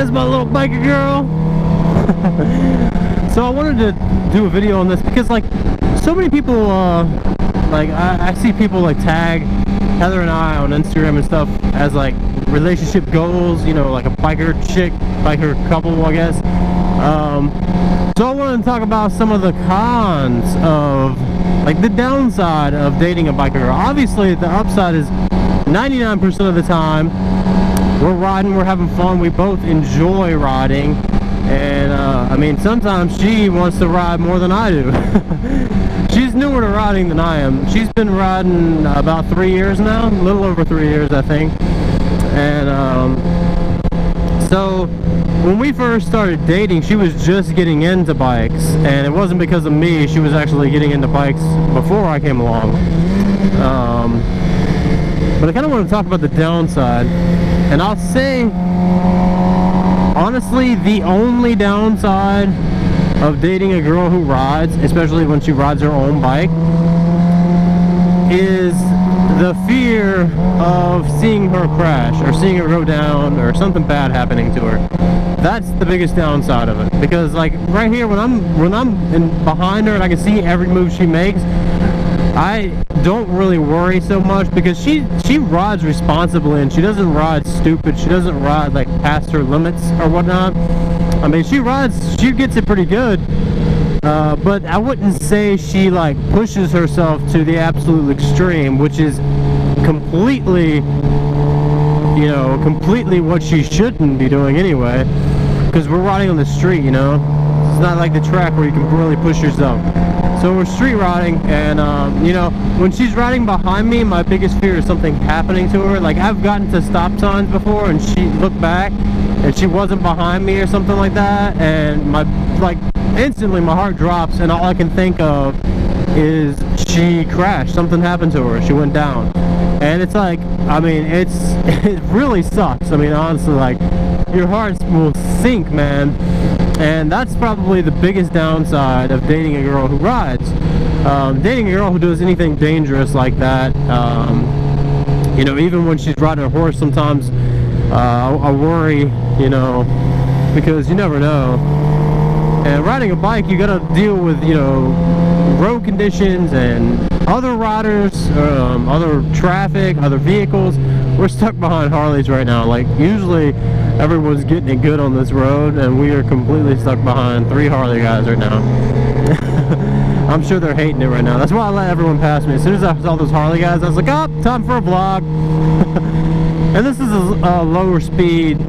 There's my little biker girl. So I wanted to do a video on this because, like, so many people, like, I see people, like, tag Heather and I on Instagram and stuff as, like, relationship goals, you know, like a biker chick, biker couple, I guess. So I wanted to talk about some of the cons of, like, the downside of dating a biker girl. Obviously, the upside is 99% of the time we're riding, we're having fun, we both enjoy riding. And I mean, sometimes she wants to ride more than I do. She's newer to riding than I am. She's been riding about 3 years now, a little over 3 years, I think. And so when we first started dating, she was just getting into bikes, and it wasn't because of me. She was actually getting into bikes before I came along. But I kind of want to talk about the downside, and I'll say, honestly, the only downside of dating a girl who rides, especially when she rides her own bike, is the fear of seeing her crash or seeing her go down or something bad happening to her. That's the biggest downside of it, because, like, right here, when I'm behind her and I can see every move she makes, I don't really worry so much, because she rides responsibly, and she doesn't ride stupid. She doesn't ride, like, past her limits or whatnot. I mean, she gets it pretty good, but I wouldn't say she, like, pushes herself to the absolute extreme, which is completely, you know, completely what she shouldn't be doing anyway, because we're riding on the street, you know. It's not like the track where you can really push yourself. So we're street riding, and you know, when she's riding behind me, my biggest fear is something happening to her. Like, I've gotten to stop signs before, and she looked back, and she wasn't behind me or something like that, and instantly my heart drops, and all I can think of is she crashed, something happened to her, she went down. And it's like, I mean, it really sucks. I mean, honestly, like, your heart will sink, man. And that's probably the biggest downside of dating a girl who rides. Dating a girl who does anything dangerous like that, you know, even when she's riding a horse, sometimes I worry, you know, because you never know. And riding a bike, you gotta deal with, you know, road conditions and other riders, other traffic, other vehicles. We're stuck behind Harleys right now. Like, usually everyone's getting it good on this road, and we are completely stuck behind 3 Harley guys right now. I'm sure they're hating it right now. That's why I let everyone pass me. As soon as I saw those Harley guys, I was like, oh, time for a vlog. And this is a lower speed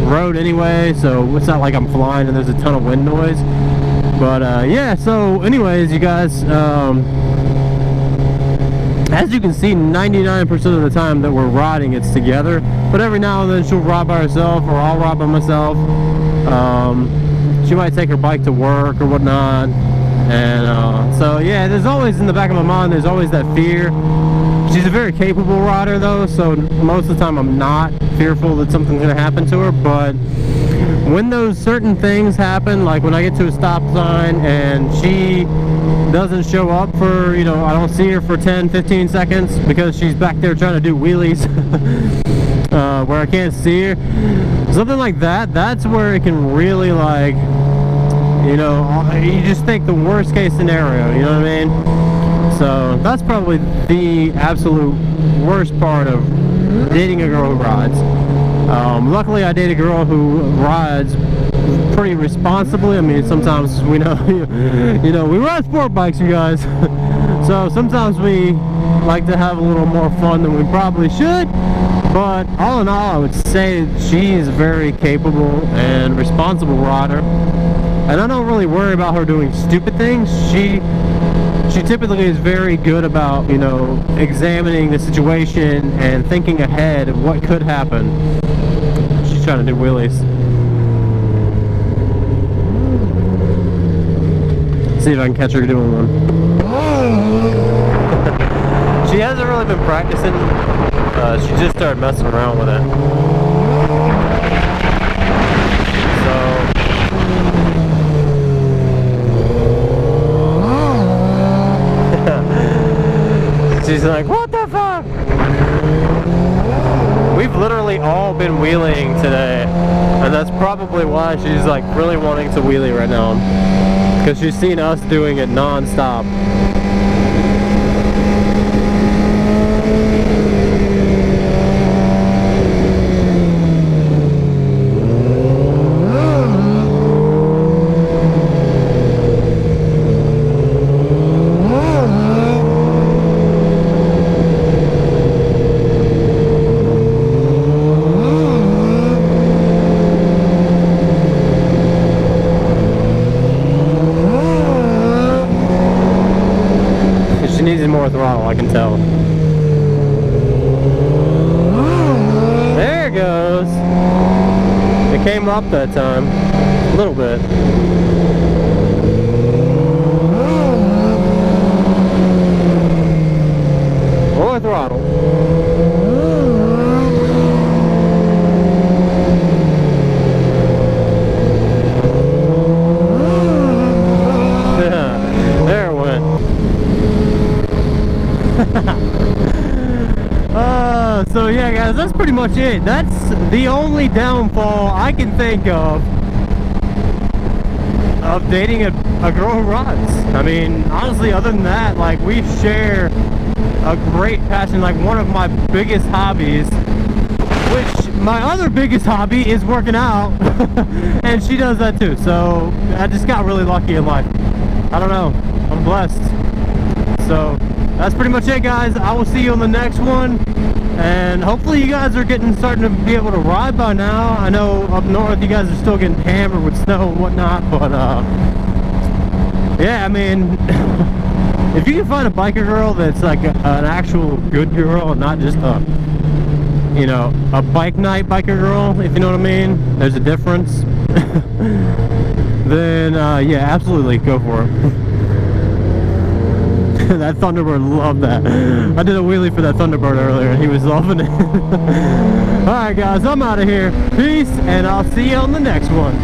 road anyway, so it's not like I'm flying and there's a ton of wind noise. But yeah, so anyways, you guys, as you can see, 99% of the time that we're riding, it's together. But every now and then she'll ride by herself, or I'll ride by myself. She might take her bike to work or whatnot. And so yeah, there's always, in the back of my mind, there's always that fear. She's a very capable rider though, so most of the time I'm not fearful that something's going to happen to her. But when those certain things happen, like when I get to a stop sign and she doesn't show up for, you know, I don't see her for 10-15 seconds because she's back there trying to do wheelies where I can't see her, something like that, that's where it can really, like, you know, you just think the worst case scenario, you know what I mean? So that's probably the absolute worst part of dating a girl who rides. Luckily I date a girl who rides pretty responsibly. I mean, sometimes we know, you know, we ride sport bikes, you guys. So sometimes we like to have a little more fun than we probably should. But all in all, I would say she's a very capable and responsible rider. And I don't really worry about her doing stupid things. She typically is very good about, you know, examining the situation and thinking ahead of what could happen. She's trying to do wheelies. See if I can catch her doing one. She hasn't really been practicing. She just started messing around with it. She's like, what the fuck? We've literally all all been wheeling today, and that's probably why she's like really wanting to wheelie right now, because she's seen us doing it non-stop. More throttle, I can tell. There it goes. It came up that time. A little bit. More throttle. There it went. So yeah guys, that's pretty much it. That's the only downfall I can think of dating a girl who rides. I mean, honestly, other than that, like, we share a great passion. Like, one of my biggest hobbies, which my other biggest hobby is working out, and she does that too. So I just got really lucky in life. I don't know, I'm blessed. So that's pretty much it, guys. I will see you on the next one, and hopefully you guys are starting to be able to ride by now. I know up north you guys are still getting hammered with snow and whatnot, but yeah, I mean, if you can find a biker girl that's like an actual good girl and not just a, you know, a bike night biker girl, if you know what I mean, there's a difference, then yeah, absolutely go for it. That Thunderbird loved that. I did a wheelie for that Thunderbird earlier and he was loving it. Alright guys, I'm out of here. Peace, and I'll see you on the next one.